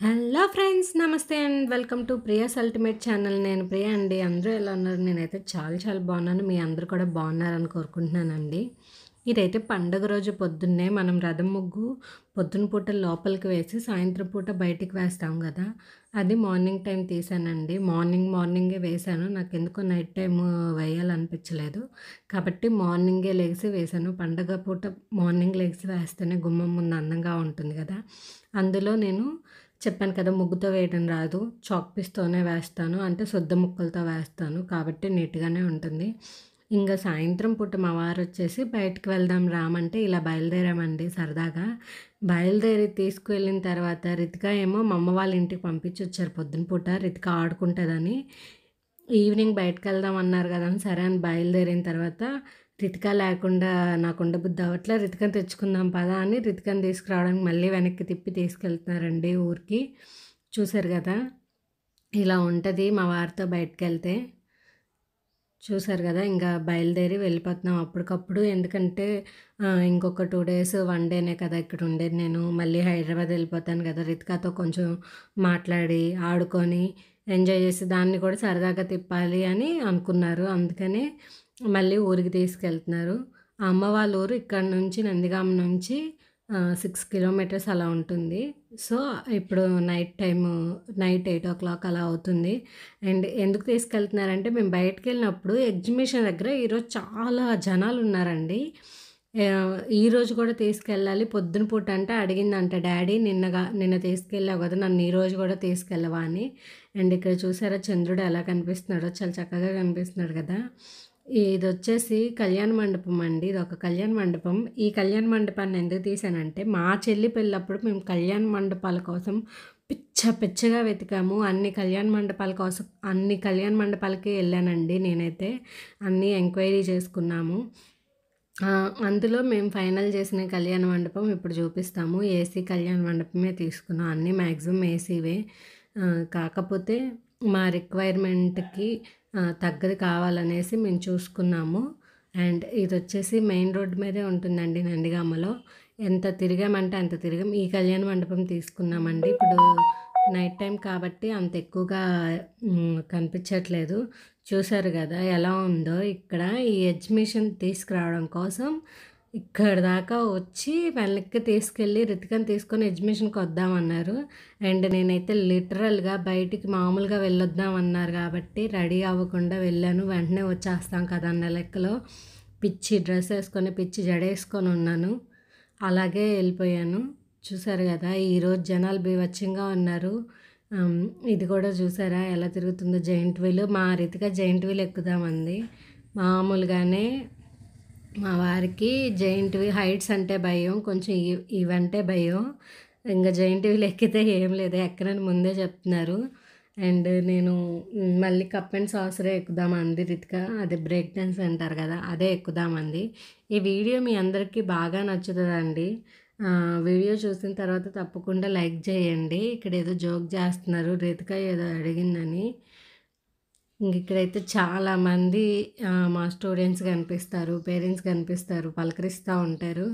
Hello friends నమస్తే and welcome to Priya's ultimate channel. నేను ప్రియా అండి. అందరూ ఎలా ఉన్నారు? నేనైతే చాలా చాలా బాగున్నాను. మీ అందరూ కూడా బాగున్నారని కోరుకుంటున్నానండి. ఇదైతే పండుగ రోజు పొద్దున్నే మనం రథం ముగ్గు పొద్దున పూట లోపలికి వేసి సాయంత్రం పూట బయటికి వేస్తాం కదా, అది మార్నింగ్ టైం తీసానండి. మార్నింగే వేశాను. నాకు ఎందుకో నైట్ టైం వేయాలనిపించలేదు కాబట్టి మార్నింగే లెగిసి వేశాను. పండగ పూట మార్నింగ్ లెగిసి వేస్తేనే గుమ్మం ముందు అందంగా ఉంటుంది కదా. అందులో నేను చెప్పాను కదా, ముగ్గుతో వేయడం రాదు, చాక్ పీస్తోనే వేస్తాను. అంటే శుద్ధ ముక్కలతో వేస్తాను కాబట్టి నీట్‌గానే ఉంటుంది. ఇంక సాయంత్రం పూట మా వారొచ్చేసి బయటికి వెళ్దాం రామంటే ఇలా బయలుదేరామండి సరదాగా. బయలుదేరి తీసుకువెళ్ళిన తర్వాత రితిక ఏమో మా అమ్మ వాళ్ళ ఇంటికి పంపించొచ్చారు పొద్దున పూట. రితిక ఆడుకుంటదని. ఈవినింగ్ బయటికెళ్దాం అన్నారు గదా అని సరే అని బయలుదేరిన తర్వాత రితిక లేకుండా నాకు ఉండబుద్ధి అవ్వట్లే. రితికని తెచ్చుకుందాం పదా అని రితికని తీసుకురావడానికి మళ్ళీ వెనక్కి తిప్పి తీసుకెళ్తున్నారండి ఊరికి. చూసారు గదా! ఇలా ఉంటది మా వారితో బయటికెళ్తే. చూసారు గదా! ఇంకా బయలుదేరి వెళ్ళిపోతున్నాం అప్పటికప్పుడు. ఎందుకంటే ఇంకొక 2 డేస్ 1 డేనే కదా ఇక్కడ ఉండేది నేను. మళ్ళీ హైదరాబాద్ వెళ్ళిపోతాను గదా! రితికాతో కొంచెం మాట్లాడి, ఆడుకొని, ఎంజాయ్ చేసి దాన్ని కూడా సరదాగా తిప్పాలి అని అనుకున్నారు. అందుకని మళ్ళీ ఊరికి తీసుకెళ్తున్నారు. ఆ అమ్మ వాళ్ళ ఊరు ఇక్కడ నుంచి నందిగామ నుంచి 6 కిలోమీటర్స్ అలా ఉంటుంది. సో, ఇప్పుడు నైట్ 8:00 అలా అవుతుంది. అండ్ ఎందుకు తీసుకెళ్తున్నారంటే మేము బయటికెళ్ళినప్పుడు ఎగ్జిబిషన్ దగ్గర ఈరోజు చాలా జనాలున్నారండి. ఈరోజు కూడా తీసుకెళ్ళాలి పొద్దున పూట అంటే అడిగిందంట డ్యాడీ నిన్న తీసుకెళ్ళావు కదా, నన్ను ఈరోజు కూడా తీసుకెళ్ళవా అని. అండ్ ఇక్కడ చూసారా చంద్రుడు ఎలా కనిపిస్తున్నాడో, చాలా చక్కగా కనిపిస్తున్నాడు కదా. ఇదొచ్చేసి కళ్యాణ మండపం అండి. ఇదొక కళ్యాణ మండపం. ఈ కళ్యాణ మండపాన్ని ఎందుకు తీశానంటే, మా చెల్లి పెళ్ళప్పుడు మేము కళ్యాణ మండపాల కోసం పిచ్చగా వెతికాము. అన్ని కళ్యాణ మండపాలకి వెళ్ళానండి నేనైతే. అన్నీ ఎంక్వైరీ చేసుకున్నాము. అందులో మేము ఫైనల్ చేసిన కళ్యాణ మండపం ఇప్పుడు చూపిస్తాము. ఏసీ కళ్యాణ మండపమే తీసుకున్నాం. అన్నీ మ్యాక్సిమం ఏసీవే. కాకపోతే మా రిక్వైర్మెంట్‌కి తగ్గది కావాలనేసి మేము చూసుకున్నాము. అండ్ ఇదొచ్చేసి మెయిన్ రోడ్ మీదే ఉంటుందండి నందిగామలో. ఎంత తిరిగామంటే అంత తిరిగాం. ఈ కళ్యాణ మండపం తీసుకున్నామండి. ఇప్పుడు నైట్ టైం కాబట్టి అంత ఎక్కువగా కనిపించట్లేదు. చూసారు కదా ఎలా ఉందో ఇక్కడ. ఈ ఎగ్జిబిషన్ తీసుకురావడం కోసం ఇక్కడి దాకా వచ్చి వెనక్కి తీసుకెళ్ళి రితికని తీసుకొని ఎగ్జిబిషన్‌కి వద్దామన్నారు. అండ్ నేనైతే లిటరల్‌గా బయటికి మామూలుగా వెళ్ళొద్దామన్నారు కాబట్టి రెడీ అవ్వకుండా వెళ్ళాను. వెంటనే వచ్చేస్తాం కదా అన్న లెక్కలో పిచ్చి డ్రెస్ ఏసుకొని, పిచ్చి జడేసుకొని ఉన్నాను. అలాగే వెళ్ళిపోయాను. చూసారు కదా! ఈరోజు జనాలు బీభత్సంగా ఉన్నారు. ఇది కూడా చూసారా ఎలా తిరుగుతుందో జెయింట్ వీల్. మా రితిక జెయింట్ వీల్ ఎక్కుదామంది. మామూలుగానే మా వారికి జెయింట్ వీల్ హైట్స్ అంటే భయం. కొంచెం ఇవంటే భయం. ఇంక జెయింట్ వీల్ ఎక్కితే ఏం లేదు, ఎక్కనని ముందే చెప్తున్నారు. అండ్ నేను మళ్ళీ కప్ అండ్ సాసరే ఎక్కుదామంది రితిక. అదే బ్రేక్ డాన్స్ అంటారు కదా, అదే ఎక్కుదామంది. ఈ వీడియో మీ అందరికీ బాగా నచ్చుతదండి. వీడియో చూసిన తర్వాత తప్పకుండా లైక్ చేయండి. ఇక్కడ ఏదో జోక్ చేస్తున్నారు, రితిక ఏదో అడిగిందని. ఇక్కడైతే చాలామంది మా స్టూడెంట్స్ కనిపిస్తారు, పేరెంట్స్ కనిపిస్తారు, పలకరిస్తూ ఉంటారు.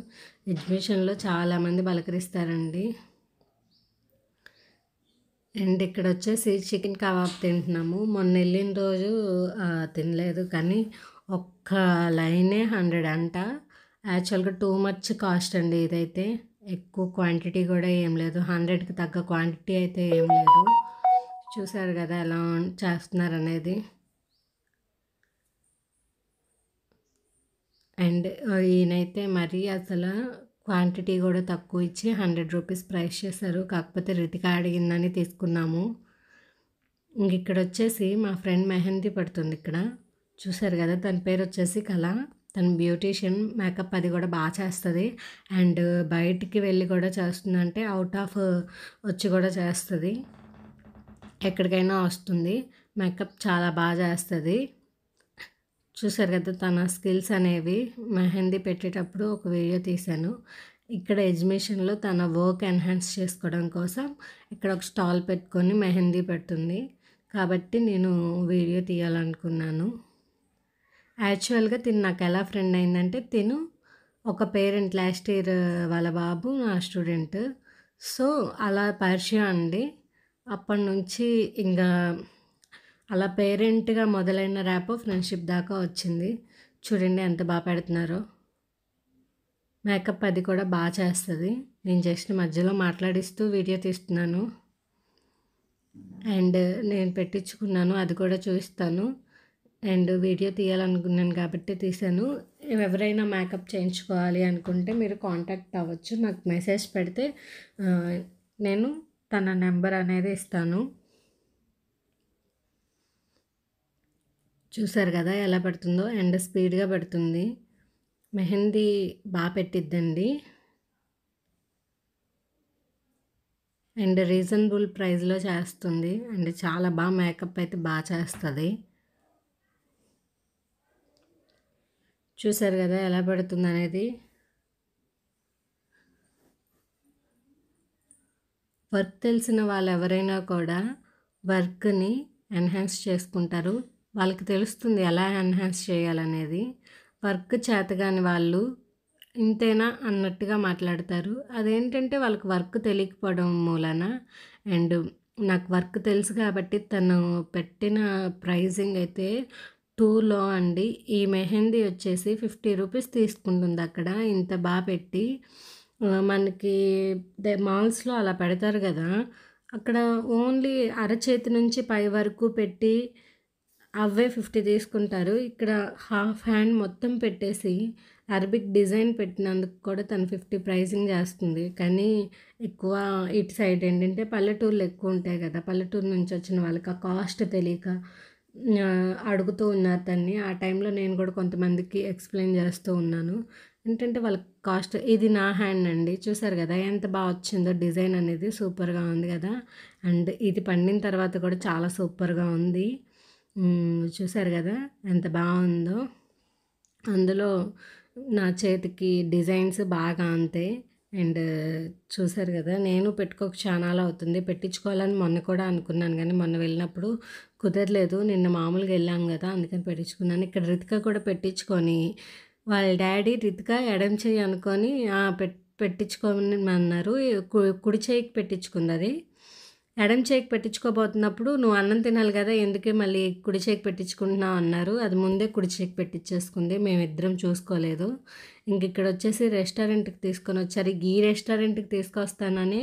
ఎగ్జిబిషన్‌లో చాలామంది పలకరిస్తారండి. అండ్ ఇక్కడొచ్చేసి చికెన్ కబాబ్ తింటున్నాము. మొన్న వెళ్ళిన రోజు తినలేదు కానీ ఒక్క లైనే 100 అంట. యాక్చువల్‌గా టూ మచ్ కాస్ట్ అండి ఇదైతే. ఎక్కువ క్వాంటిటీ కూడా ఏం లేదు. 100కి తగ్గ క్వాంటిటీ అయితే ఏం లేదు. చూసారు కదా ఎలా చేస్తున్నారనేది. అండ్ ఈయనైతే మరీ అసలు క్వాంటిటీ కూడా తక్కువ ఇచ్చి 100 రూపీస్ ప్రైస్ చేశారు. కాకపోతే రితిక అడిగిందని తీసుకున్నాము. ఇక్కడ వచ్చేసి మా ఫ్రెండ్ మెహందీ పడుతుంది ఇక్కడ. చూసారు కదా, తన పేరు వచ్చేసి కళ. తను బ్యూటీషియన్, మేకప్ అది కూడా బాగా చేస్తుంది. అండ్ బయటికి వెళ్ళి కూడా చేస్తుందంటే అవుట్ ఆఫ్ వచ్చి కూడా చేస్తుంది. ఎక్కడికైనా వస్తుంది. మేకప్ చాలా బాగా చేస్తుంది. చూసారు కదా తన స్కిల్స్ అనేవి. మెహందీ పెట్టేటప్పుడు ఒక వీడియో తీశాను. ఇక్కడ ఎగ్జిబిషన్‌లో తన వర్క్ ఎన్హాన్స్ చేసుకోవడం కోసం ఇక్కడ ఒక స్టాల్ పెట్టుకొని మెహందీ పెడుతుంది. కాబట్టి నేను వీడియో తీయాలనుకున్నాను. యాక్చువల్‌గా తిను నాకు ఎలా ఫ్రెండ్ అయిందంటే, తిను ఒక పేరెంట్ లాస్ట్ ఇయర్ వాళ్ళ బాబు నా స్టూడెంట్. సో, అలా పరిచయం అండి. అప్పటినుంచి ఇంగా అలా పేరెంట్‌గా మొదలైన ర్యాపో ఫ్రెండ్‌షిప్ దాకా వచ్చింది. చూడండి ఎంత పెడుతున్నారో. మేకప్ అది కూడా చేస్తది. నేను జస్ట్ మధ్యలో మాట్లాడిస్తూ వీడియో తీస్తున్నాను. అండ్ నేను పెట్టించుకున్నాను. అది కూడా చూపిస్తాను. అండ్ వీడియో తీయాలనుకున్నాను కాబట్టి తీశాను. ఎవరైనా మేకప్ చేయించుకోవాలి అనుకుంటే మీరు కాంటాక్ట్ అవ్వచ్చు. నాకు మెసేజ్ పెడితే నేను తన నెంబర్ అనేది ఇస్తాను. చూసారు కదా ఎలా పెడుతుందో. అండ్ స్పీడ్‌గా పెడుతుంది. మెహందీ పెట్టిద్దండి. అండ్ రీజనబుల్ ప్రైస్‌లో చేస్తుంది. అండ్ చాలా మేకప్ అయితే చేస్తది. చూసారు కదా ఎలా పెడుతుందనేది. వర్క్ తెలిసిన వాళ్ళు ఎవరైనా కూడా వర్క్‌ని ఎన్హాన్స్ చేసుకుంటారు. వాళ్ళకి తెలుస్తుంది ఎలా ఎన్హాన్స్ చేయాలనేది. వర్క్ చేతగాని వాళ్ళు ఇంతేనా అన్నట్టుగా మాట్లాడతారు. అదేంటంటే వాళ్ళకి వర్క్ తెలియకపోవడం మూలాన. అండ్ నాకు వర్క్ తెలుసు కాబట్టి తను పెట్టిన ప్రైజింగ్ అయితే టూ లో అండి. ఈ మెహందీ వచ్చేసి 50 రూపీస్ తీసుకుంటుంది అక్కడ. ఇంత పెట్టి మనకి మాల్స్‌లో అలా పెడతారు కదా! అక్కడ ఓన్లీ అరచేతి నుంచి పై వరకు పెట్టి అవే 50 తీసుకుంటారు. ఇక్కడ హాఫ్ హ్యాండ్ మొత్తం పెట్టేసి అరబిక్ డిజైన్ పెట్టినందుకు కూడా తను 50 ప్రైజింగ్ చేస్తుంది. కానీ ఎక్కువ ఇటు సైడ్ ఏంటంటే పల్లెటూర్లు ఎక్కువ ఉంటాయి కదా! పల్లెటూరు నుంచి వచ్చిన వాళ్ళకి ఆ కాస్ట్ తెలియక అడుగుతూ ఉన్నారు తన్ని. ఆ టైంలో నేను కూడా కొంతమందికి ఎక్స్‌ప్లెయిన్ చేస్తూ ఉన్నాను. ఏంటంటే వాళ్ళకి కాస్ట్ ఇది నా హ్యాండ్ అండి. చూసారు కదా ఎంత వచ్చిందో డిజైన్ అనేది సూపర్‌గా ఉంది కదా! అండ్ ఇది పండిన తర్వాత కూడా చాలా సూపర్‌గా ఉంది. చూసారు కదా ఎంత బాగుందో. అందులో నా చేతికి డిజైన్స్ అంతే. అండ్ చూసారు కదా నేను పెట్టుకోక చానాలు అవుతుంది. పెట్టించుకోవాలని మొన్న కూడా అనుకున్నాను కానీ మొన్న వెళ్ళినప్పుడు కుదరలేదు. నిన్న మామూలుగా వెళ్ళాం కదా అందుకని పెట్టించుకున్నాను. ఇక్కడ రితిక కూడా పెట్టించుకొని వాళ్ళ డాడీ రితిక ఎడమ చెయ్యి అనుకొని పెట్టించుకోమన్నారు. కుడి చేయికి పెట్టించుకుంది అది. ఎడమ చేయికి పెట్టించుకోబోతున్నప్పుడు నువ్వు అన్నం తినాలి కదా ఎందుకే మళ్ళీ కుడి చేయికి పెట్టించుకుంటున్నావు అన్నారు. అది ముందే కుడి చేయికి పెట్టించేసుకుంది. మేమిద్దరం చూసుకోలేదు. ఇంక ఇక్కడ వచ్చేసి రెస్టారెంట్‌కి తీసుకొని వచ్చారు. ఈ రెస్టారెంట్‌కి తీసుకొస్తానని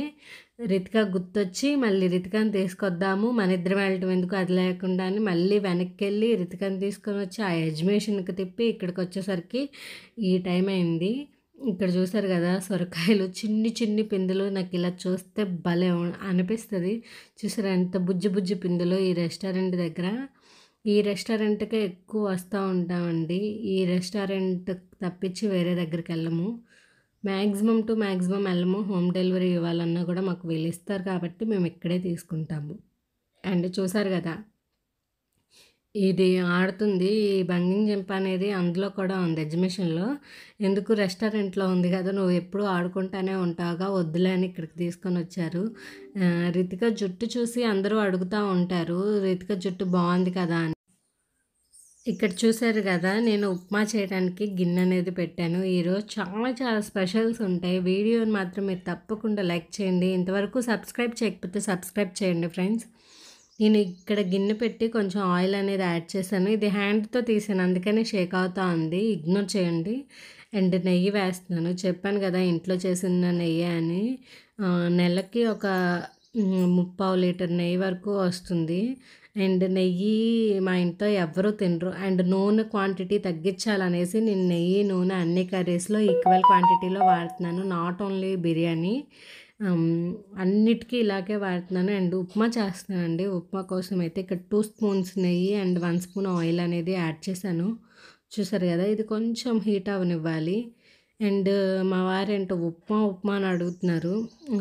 రితిక గుర్తొచ్చి మళ్ళీ రితికని తీసుకొద్దాము మన ఇద్దరం వెళ్ళటం ఎందుకు అది లేకుండా అని మళ్ళీ వెనక్కెళ్ళి రితికని తీసుకొని వచ్చి ఆ ఎగ్జిబిషన్‌కి తిప్పి ఇక్కడికి వచ్చేసరికి ఈ టైం అయింది. ఇక్కడ చూసారు కదా సొరకాయలు చిన్ని చిన్ని పిందెలు నాకు ఇలా చూస్తే భలే అనిపిస్తుంది. చూసారా ఎంత బుజ్జి బుజ్జి పిందెలు ఈ రెస్టారెంట్ దగ్గర. ఈ రెస్టారెంట్‌కే ఎక్కువ వస్తూ ఉంటామండి. ఈ రెస్టారెంట్ తప్పించి వేరే దగ్గరికి వెళ్ళము. మ్యాక్సిమం టు మ్యాక్సిమం వెళ్ళము. హోమ్ డెలివరీ ఇవ్వాలన్నా కూడా మాకు వీళ్ళు ఇస్తారు కాబట్టి మేము ఇక్కడే తీసుకుంటాము. అండ్ చూసారు కదా ఇది ఆడుతుంది. ఈ బంగింగ్ జంప్ అనేది అందులో కూడా ఉంది ఎగ్జిబిషన్‌లో. ఎందుకు రెస్టారెంట్‌లో ఉంది కదా! నువ్వు ఎప్పుడూ ఆడుకుంటానే ఉంటావుగా వద్దులే అని ఇక్కడికి తీసుకొనొచ్చారు. రితిక జుట్టు చూసి అందరూ అడుగుతా ఉంటారు. రితిక జుట్టు బాగుంది కదా అని. ఇక్కడ చూసారు కదా నేను ఉప్మా చేయడానికి గిన్నె అనేది పెట్టాను. ఈరోజు చాలా చాలా స్పెషల్స్ ఉంటాయి. వీడియోని మాత్రం మీరు తప్పకుండా లైక్ చేయండి. ఇంతవరకు సబ్స్క్రైబ్ చేయకపోతే సబ్స్క్రైబ్ చేయండి ఫ్రెండ్స్. నేను ఇక్కడ గిన్నె పెట్టి కొంచెం ఆయిల్ అనేది యాడ్ చేశాను. ఇది హ్యాండ్‌తో తీసాను అందుకని షేక్ అవుతా ఉంది. ఇగ్నోర్ చేయండి. అండ్ నెయ్యి వేస్తున్నాను. చెప్పాను కదా ఇంట్లో చేసిన నెయ్యే అని. నెలకి ఒక 3/4 లీటర్ నెయ్యి వరకు వస్తుంది. అండ్ నెయ్యి మా ఇంట్లో ఎవ్వరూ తినరు. అండ్ నూనె క్వాంటిటీ తగ్గించాలనేసి నేను నెయ్యి, నూనె అన్ని కర్రీస్‌లో ఈక్వల్ క్వాంటిటీలో వాడుతున్నాను. Not only biryani. అన్నిటికీ ఇలాగే వాడుతున్నాను. అండ్ ఉప్మా చేస్తున్నానండి. ఉప్మా కోసం అయితే ఇక్కడ 2 స్పూన్స్ నెయ్యి అండ్ 1 స్పూన్ ఆయిల్ అనేది యాడ్ చేశాను. చూసారు కదా ఇది కొంచెం హీట్ అవ్వనివ్వాలి. అండ్ మా వారేంటో ఉప్మా అని అడుగుతున్నారు.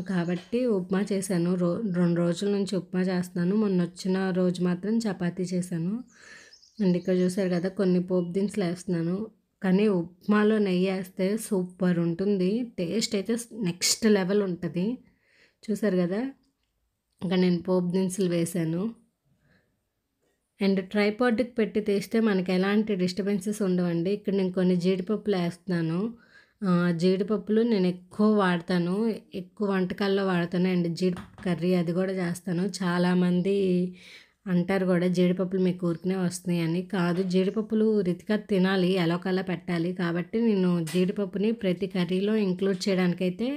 కాబట్టి ఉప్మా చేశాను. 2 రోజుల నుంచి ఉప్మా చేస్తున్నాను. మొన్న వచ్చిన రోజు మాత్రం చపాతీ చేశాను. అండ్ ఇక్కడ చూసారు కదా కొన్ని పోపు దినుసులు వేస్తున్నాను. కానీ ఉప్మాలో నెయ్యి వేస్తే సూపర్ ఉంటుంది. టేస్ట్ అయితే నెక్స్ట్ లెవెల్ ఉంటుంది. చూసారు కదా ఇంకా నేను పోపు దినుసులు వేశాను. అండ్ ట్రైపాడ్కి పెట్టి తీస్తే మనకి ఎలాంటి డిస్టర్బెన్సెస్ ఉండవండి. ఇక్కడ నేను కొన్ని జీడిపప్పులు వేస్తున్నాను. జీడిపప్పులు నేను ఎక్కువ వాడతాను. ఎక్కువ వంటకాల్లో వాడతాను. అండ్ జీడిపప్పు కర్రీ అది కూడా చేస్తాను. చాలామంది అంటారు కూడా జీడిపప్పులు మీకు ఊరికనే వస్తున్నాయని. కాదు, జీడిపప్పులు రితికా తినాలి, ఎలాగోలా పెట్టాలి. కాబట్టి నేను జీడిపప్పుని ప్రతి కర్రీలో ఇంక్లూడ్ చేయడానికైతే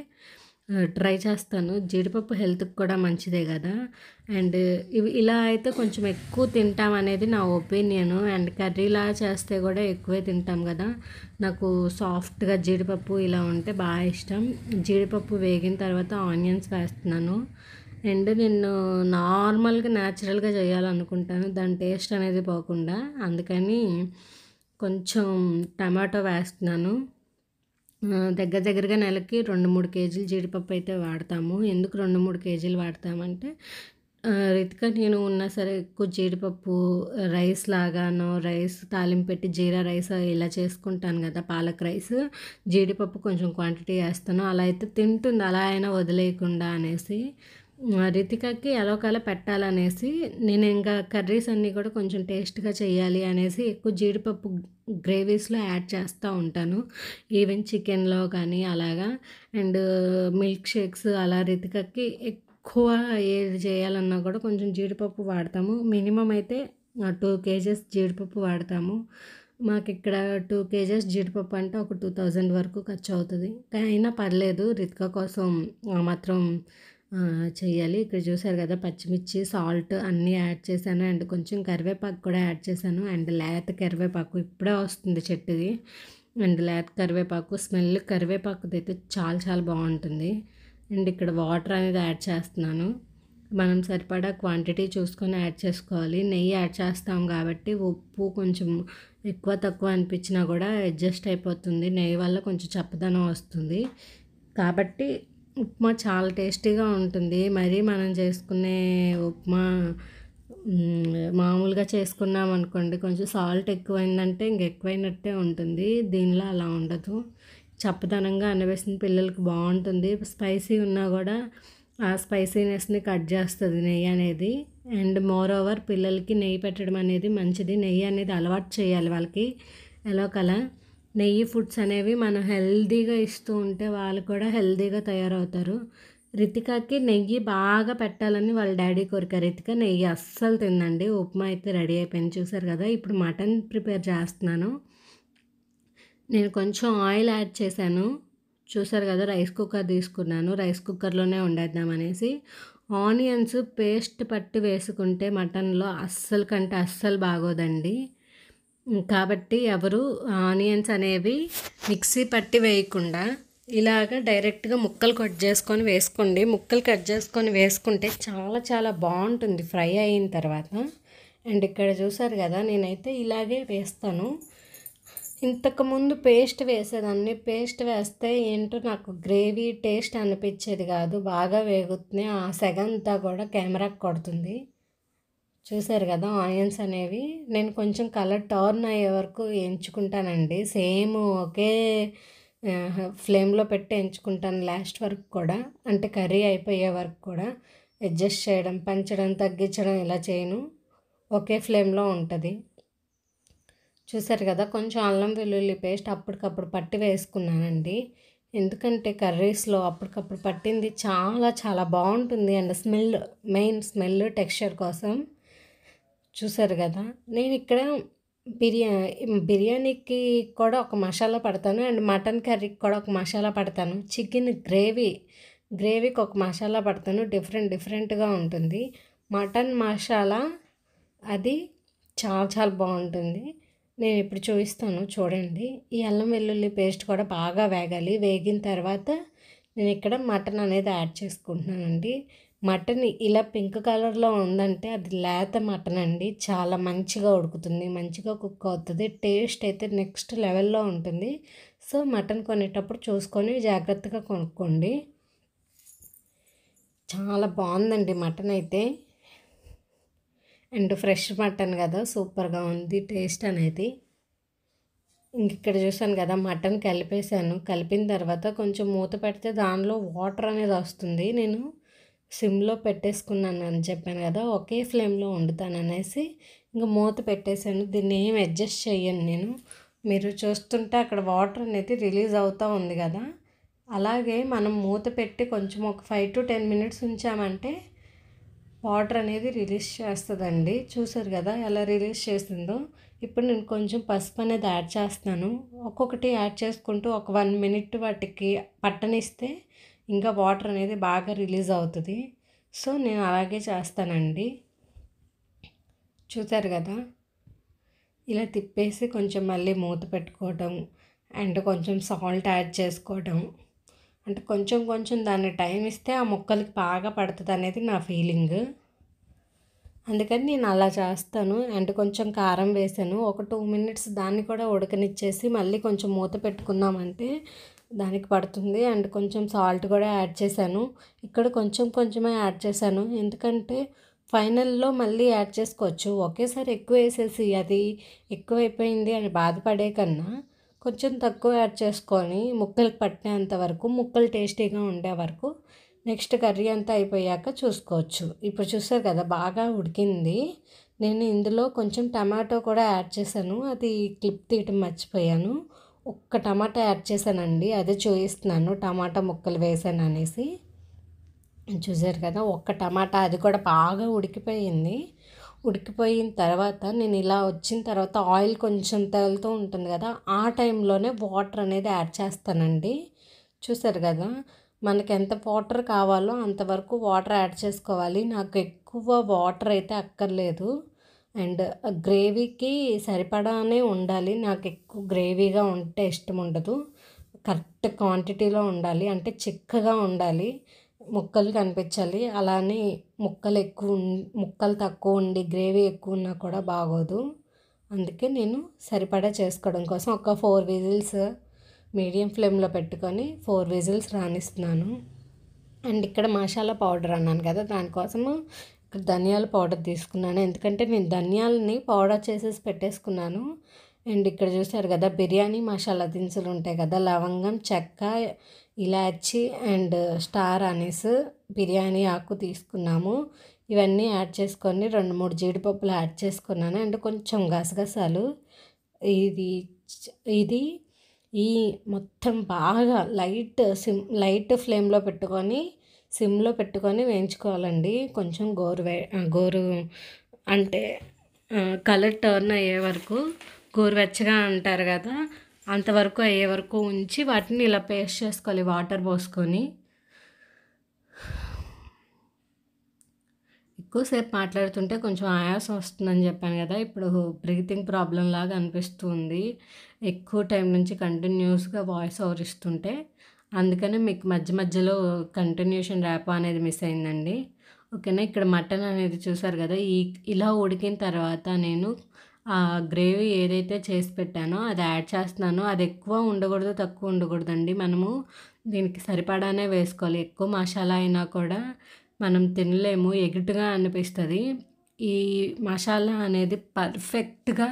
ట్రై చేస్తాను. జీడిపప్పు హెల్త్‌కి కూడా మంచిదే కదా! అండ్ ఇవి ఇలా అయితే కొంచెం ఎక్కువ తింటాం అనేది నా ఒపీనియను. అండ్ కర్రీలా చేస్తే కూడా ఎక్కువే తింటాం కదా! నాకు సాఫ్ట్‌గా జీడిపప్పు ఇలా ఉంటే బాగా ఇష్టం. జీడిపప్పు వేగిన తర్వాత ఆనియన్స్ వేస్తున్నాను. అండ్ నేను నార్మల్‌గా న్యాచురల్‌గా చేయాలనుకుంటాను, దాని టేస్ట్ అనేది పోకుండా. అందుకని కొంచెం టమాటో వేస్తున్నాను. దగ్గర దగ్గరగా నెలకి 2, 3 కేజీలు జీడిపప్పు అయితే వాడతాము. ఎందుకు 2, 3 కేజీలు వాడతామంటే రితిక నేను ఉన్నా సరే ఎక్కువ జీడిపప్పు రైస్ లాగానో, రైస్ తాలింపు పెట్టి జీరా రైస్ ఇలా చేసుకుంటాను కదా, పాలక్ రైస్. జీడిపప్పు కొంచెం క్వాంటిటీ వేస్తాను. అలా అయితే తింటుంది, అలా అయినా వదిలేయకుండా అనేసి. రితికకి ఎలాగోలా పెట్టాలనేసి నేను ఇంకా కర్రీస్ అన్నీ కూడా కొంచెం టేస్ట్గా చేయాలి అనేసి ఎక్కువ జీడిపప్పు గ్రేవీస్లో యాడ్ చేస్తూ ఉంటాను. ఈవెన్ చికెన్లో కానీ అలాగా. అండ్ మిల్క్ షేక్స్ అలా రితికకి ఎక్కువ ఏది చేయాలన్నా కూడా కొంచెం జీడిపప్పు వాడతాము. మినిమం అయితే 2 కేజెస్ జీడిపప్పు వాడతాము. మాకు ఇక్కడ 2 కేజెస్ జీడిపప్పు అంటే ఒక 2000 వరకు ఖర్చు అవుతుంది. అయినా పర్లేదు, రితిక కోసం మాత్రం చెయ్యాలి. ఇక్కడ చూసారు కదా, పచ్చిమిర్చి, సాల్ట్ అన్నీ యాడ్ చేశాను. అండ్ కొంచెం కరివేపాకు కూడా యాడ్ చేశాను. అండ్ లేత కరివేపాకు ఇప్పుడే వస్తుంది చెట్టుది. అండ్ లేత కరివేపాకు స్మెల్ కరివేపాకుదైతే చాలా చాలా బాగుంటుంది. అండ్ ఇక్కడ వాటర్ అనేది యాడ్ చేస్తున్నాను. మనం సరిపడా క్వాంటిటీ చూసుకొని యాడ్ చేసుకోవాలి. నెయ్యి యాడ్ చేస్తాం కాబట్టి ఉప్పు కొంచెం ఎక్కువ తక్కువ అనిపించినా కూడా అడ్జస్ట్ అయిపోతుంది. నెయ్యి వల్ల కొంచెం చప్పదనం వస్తుంది. కాబట్టి ఉప్మా చాలా టేస్టీగా ఉంటుంది. మరి మనం చేసుకునే ఉప్మా మామూలుగా చేసుకున్నాం అనుకోండి, కొంచెం సాల్ట్ ఎక్కువైందంటే ఎక్కువైనట్టే ఉంటుంది. దీనిలో అలా ఉండదు. చప్పదనంగా అనిపిస్తుంది, పిల్లలకి బాగుంటుంది. స్పైసీ ఉన్నా కూడా ఆ స్పైసీనెస్ని కట్ చేస్తుంది నెయ్యి అనేది. అండ్ మోర్ ఓవర్ పిల్లలకి నెయ్యి పెట్టడం అనేది మంచిది. నెయ్యి అనేది అలవాటు చేయాలి వాళ్ళకి ఎలాగోలా. నెయ్యి ఫుడ్స్ అనేవి మనం హెల్తీగా ఇస్తూ ఉంటే వాళ్ళు కూడా హెల్తీగా తయారవుతారు. రితికాకి నెయ్యి బాగా పెట్టాలని వాళ్ళ డాడీ కోరిక. రితిక నెయ్యి అస్సలు తిందండి. ఉప్మా అయితే రెడీ అయిపోయింది, చూసారు కదా. ఇప్పుడు మటన్ ప్రిపేర్ చేస్తున్నాను. నేను కొంచెం ఆయిల్ యాడ్ చేశాను, చూసారు కదా. రైస్ కుక్కర్ తీసుకున్నాను, రైస్ కుక్కర్లోనే వండేద్దామనేసి. ఆనియన్స్ పేస్ట్ పట్టి వేసుకుంటే మటన్లో అస్సలు కంటే అస్సలు బాగోదండి. కాబట్టి ఎవరు ఆనియన్స్ అనేవి మిక్సీ పట్టి వేయకుండా ఇలాగ డైరెక్ట్గా ముక్కలు కట్ చేసుకొని వేసుకోండి. ముక్కలు కట్ చేసుకొని వేసుకుంటే చాలా చాలా బాగుంటుంది ఫ్రై అయిన తర్వాత. అండ్ ఇక్కడ చూసారు కదా, నేనైతే ఇలాగే వేస్తాను. ఇంతకుముందు పేస్ట్ వేసేదాన్ని. పేస్ట్ వేస్తే ఏంటో నాకు గ్రేవీ టేస్ట్ అనిపించేది కాదు. బాగా వేగుతున్నాయి, ఆ సెగంతా కూడా కెమెరాకి కొడుతుంది. చూసారు కదా, ఆనియన్స్ అనేవి నేను కొంచెం కలర్ టర్న్ అయ్యే వరకు ఎంచుకుంటానండి. సేమ్ ఒకే ఫ్లేమ్లో పెట్టి ఎంచుకుంటాను లాస్ట్ వరకు కూడా. అంటే కర్రీ అయిపోయే వరకు కూడా అడ్జస్ట్ చేయడం, పెంచడం, తగ్గించడం ఇలా చేయను. ఒకే ఫ్లేమ్లో ఉంటుంది. చూసారు కదా, కొంచెం అల్లం వెల్లుల్లి పేస్ట్ అప్పటికప్పుడు పట్టి వేసుకున్నానండి. ఎందుకంటే కర్రీస్లో అప్పటికప్పుడు పట్టింది చాలా చాలా బాగుంటుంది. And smell, main smell, texture కోసం. చూసారు కదా, నేను ఇక్కడ బిర్యానీకి కూడా ఒక మసాలా పడతాను. అండ్ మటన్ కర్రీకి కూడా ఒక మసాలా పడతాను. చికెన్ గ్రేవీకి ఒక మసాలా పడతాను. డిఫరెంట్గా ఉంటుంది. మటన్ మసాలా అది చాలా చాలా బాగుంటుంది. నేను ఇప్పుడు చూపిస్తాను, చూడండి. ఈ అల్లం వెల్లుల్లి పేస్ట్ కూడా బాగా వేగాలి. వేగిన తర్వాత నేను ఇక్కడ మటన్ అనేది యాడ్ చేసుకుంటున్నానండి. మటన్ ఇలా పింక్ కలర్లో ఉందంటే అది లేత మటన్ అండి. చాలా మంచిగా ఉడుకుతుంది, మంచిగా కుక్ అవుతుంది. టేస్ట్ అయితే నెక్స్ట్ లెవెల్లో ఉంటుంది. సో మటన్ కొనేటప్పుడు చూసుకొని జాగ్రత్తగా కొనుక్కోండి. చాలా బాగుందండి మటన్ అయితే. అండ్ ఫ్రెష్ మటన్ కదా, సూపర్గా ఉంది టేస్ట్ అనేది. ఇక్కడ చూసాను కదా, మటన్ కలిపేసాను. కలిపిన తర్వాత కొంచెం మూత పెడితే దానిలో వాటర్ అనేది వస్తుంది. నేను సిమ్లో పెట్టేసుకున్నాను అని చెప్పాను కదా, ఒకే ఫ్లేమ్లో వండుతాను అనేసి ఇంకా మూత పెట్టేశాను. దీన్ని ఏం అడ్జస్ట్ చేయను నేను. మీరు చూస్తుంటే అక్కడ వాటర్ అనేది రిలీజ్ అవుతూ ఉంది కదా, అలాగే మనం మూత పెట్టి కొంచెం ఒక 5 to 10 minutes ఉంచామంటే వాటర్ అనేది రిలీజ్ చేస్తుందండి. చూసారు కదా ఎలా రిలీజ్ చేసిందో. ఇప్పుడు నేను కొంచెం పసుపు అనేది యాడ్ చేస్తున్నాను. ఒక్కొక్కటి యాడ్ చేసుకుంటూ ఒక 1 minute వాటికి పట్టనిస్తే ఇంకా వాటర్ అనేది బాగా రిలీజ్ అవుతుంది. సో నేను అలాగే చేస్తానండి. చూసారు కదా, ఇలా తిప్పేసి కొంచెం మళ్ళీ మూత పెట్టుకోవడం అండ్ కొంచెం సాల్ట్ యాడ్ చేసుకోవడం, అంటే కొంచెం కొంచెం దాన్ని టైం ఇస్తే ఆ ముక్కలకి బాగా పడుతుంది అనేది నా ఫీలింగ్. అందుకని నేను అలా చేస్తాను. అండ్ కొంచెం కారం వేసాను. ఒక 2 minutes దాన్ని కూడా ఉడకనిచ్చేసి మళ్ళీ కొంచెం మూత పెట్టుకున్నామంటే దానికి పడుతుంది. అండ్ కొంచెం సాల్ట్ కూడా యాడ్ చేశాను. ఇక్కడ కొంచెం కొంచెమే యాడ్ చేశాను, ఎందుకంటే ఫైనల్లో మళ్ళీ యాడ్ చేసుకోవచ్చు. ఒకేసారి ఎక్కువ వేసేసి అది ఎక్కువైపోయింది అని బాధపడే కన్నా కొంచెం తక్కువ యాడ్ చేసుకొని ముక్కలకు పట్టేంత వరకు, ముక్కలు టేస్టీగా ఉండే వరకు నెక్స్ట్ కర్రీ అంతా అయిపోయాక చూసుకోవచ్చు. ఇప్పుడు చూసారు కదా బాగా ఉడికింది. నేను ఇందులో కొంచెం టమాటో కూడా యాడ్ చేశాను. అది క్లిప్ తీయటం మర్చిపోయాను. ఒక్క టమాటా యాడ్ చేశానండి, అదే చూపిస్తున్నాను టమాటా ముక్కలు వేసాను అనేసి. చూసారు కదా ఒక్క టమాటా, అది కూడా బాగా ఉడికిపోయింది. ఉడికిపోయిన తర్వాత నేను ఇలా వచ్చిన తర్వాత ఆయిల్ కొంచెం తగులుతూ ఉంటుంది కదా, ఆ టైంలోనే వాటర్ అనేది యాడ్ చేస్తానండి. చూసారు కదా మనకి ఎంత వాటర్ కావాలో అంతవరకు వాటర్ యాడ్ చేసుకోవాలి. నాకు ఎక్కువ వాటర్ అయితే అక్కర్లేదు. అండ్ గ్రేవీకి సరిపడానే ఉండాలి. నాకు ఎక్కువ గ్రేవీగా ఉంటే ఇష్టం ఉండదు. కరెక్ట్ క్వాంటిటీలో ఉండాలి, అంటే చిక్కగా ఉండాలి, ముక్కలు కనిపించాలి. అలానే ముక్కలు తక్కువ ఉండి గ్రేవీ ఎక్కువ ఉన్నా కూడా బాగోదు. అందుకే నేను సరిపడా చేసుకోవడం కోసం ఒక 4 విజిల్స్ మీడియం ఫ్లేమ్లో పెట్టుకొని 4 విజిల్స్ రానిస్తున్నాను. అండ్ ఇక్కడ మసాలా పౌడర్ అన్నాను కదా, దానికోసము ఇక్కడ ధనియాల పౌడర్ తీసుకున్నాను. ఎందుకంటే నేను ధనియాలని పౌడర్ చేసేసి పెట్టేసుకున్నాను. అండ్ ఇక్కడ చూసారు కదా బిర్యానీ మసాలా దినుసులు ఉంటాయి కదా, లవంగం, చెక్క, ఇలాచి అండ్ స్టార్ అనీస్, బిర్యానీ ఆకు తీసుకున్నాము. ఇవన్నీ యాడ్ చేసుకొని 2-3 జీడిపప్పులు యాడ్ చేసుకున్నాను. అండ్ కొంచెం గసగసాలు. ఇది ఈ మొత్తం బాగా లైట్ ఫ్లేమ్లో పెట్టుకొని సిమ్లో పెట్టుకొని వేయించుకోవాలండి. కొంచెం గోరు అంటే కలర్ టర్న్ అయ్యే వరకు, గోరువెచ్చగా అంటారు కదా అంతవరకు అయ్యే వరకు ఉంచి వాటిని ఇలా పేస్ట్ చేసుకోవాలి వాటర్ పోసుకొని. ఎక్కువసేపు మాట్లాడుతుంటే కొంచెం ఆయాసం వస్తుందని చెప్పాను కదా, ఇప్పుడు బ్రీతింగ్ ప్రాబ్లం లాగా అనిపిస్తుంది ఎక్కువ టైం నుంచి కంటిన్యూస్గా వాయిస్ ఓవర్ ఇస్తుంటే. అందుకనే మీకు మధ్య మధ్యలో కంటిన్యూషన్ ర్యాప్ అనేది మిస్ అయిందండి. ఓకేనా, ఇక్కడ మటన్ అనేది చూసారు కదా, ఇలా ఉడికిన తర్వాత నేను ఆ గ్రేవీ ఏదైతే చేసి పెట్టానో అది యాడ్ చేస్తున్నాను. అది ఎక్కువ ఉండకూడదు, తక్కువ ఉండకూడదండి. మనము దీనికి సరిపడానే వేసుకోవాలి. ఎక్కువ మసాలా అయినా కూడా మనం తినలేము, ఎగుటుగా అనిపిస్తుంది. ఈ మసాలా అనేది పర్ఫెక్ట్గా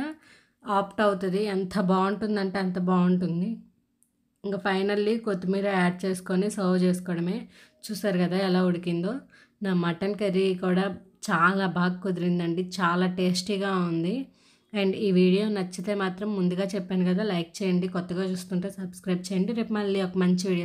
ఆప్ట్ అవుతుంది. ఎంత బాగుంటుందంటే అంత బాగుంటుంది. ఇంకా ఫైనల్లీ కొత్తిమీర యాడ్ చేసుకొని సర్వ్ చేసుకోవడమే. చూసారు కదా ఎలా ఉడికిందో. నా మటన్ కర్రీ కూడా చాలా బాగా కుదిరిందండి, చాలా టేస్టీగా ఉంది. అండ్ ఈ వీడియో నచ్చితే మాత్రం ముందుగా చెప్పాను కదా లైక్ చేయండి, కొత్తగా చూస్తుంటే సబ్స్క్రైబ్ చేయండి. రేపు మళ్ళీ ఒక మంచి వీడియో